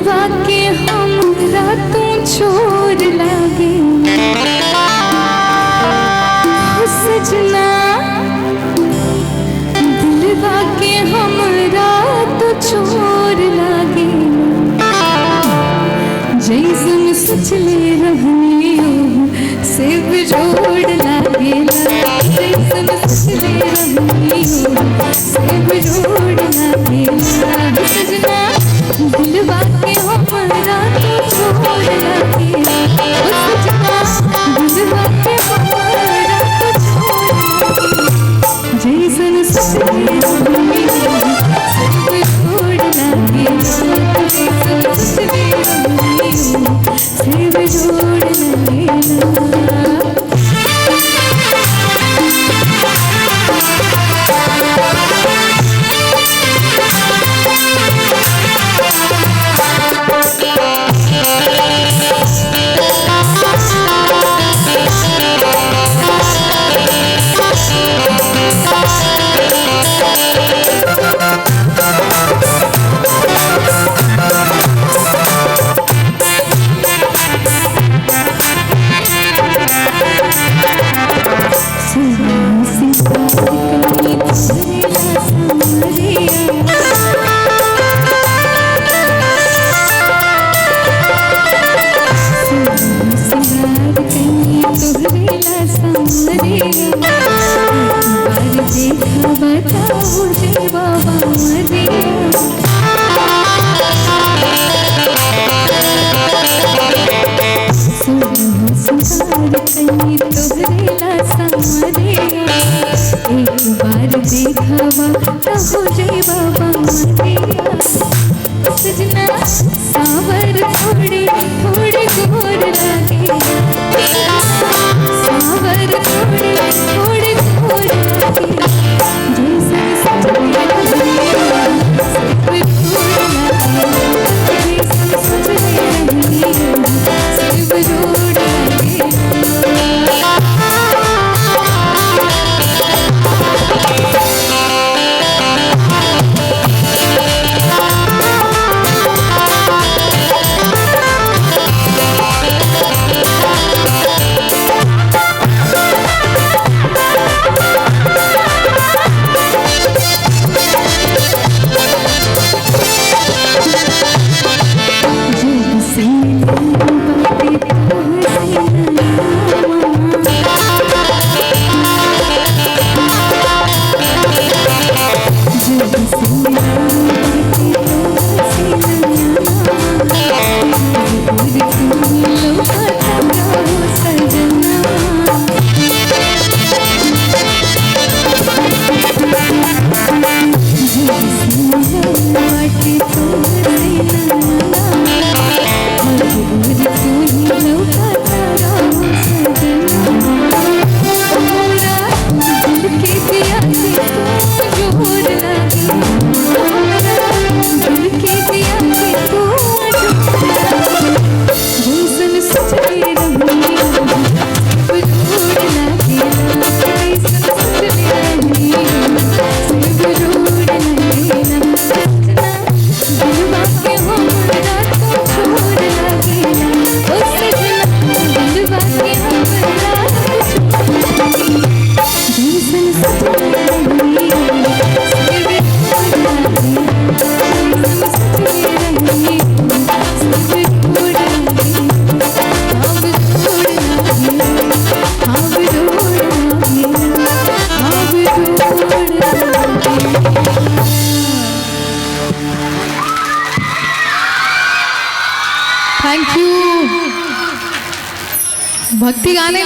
दिलवा के हमरा तू छोर लागे सजना, दिलवा के हमरा तू छोर लागे जैसन सोचले रहनी से बिजोड़ लागेला, जैसन सोचले रहनी से बिजोड़ लागेला सजना, दिलवा के हमरा तू छोड़ लागेला सजना, दिलवा के हमरा तू छोड़ लागेला जैसन सोचले रहनी से बिजोड़ लागेला, जैसन सोचले रहनी से बिजोड़ लागेला। सजना सावर थोड़े थोड़े गोर लागे, सावर थोड़े थोड़े गोर लागे जैसे सोचले रहनी से बिजोड़ लागे, जैसे सोचले रहनी से बिजोड़ लागे। Thank you. भक्ति गाने में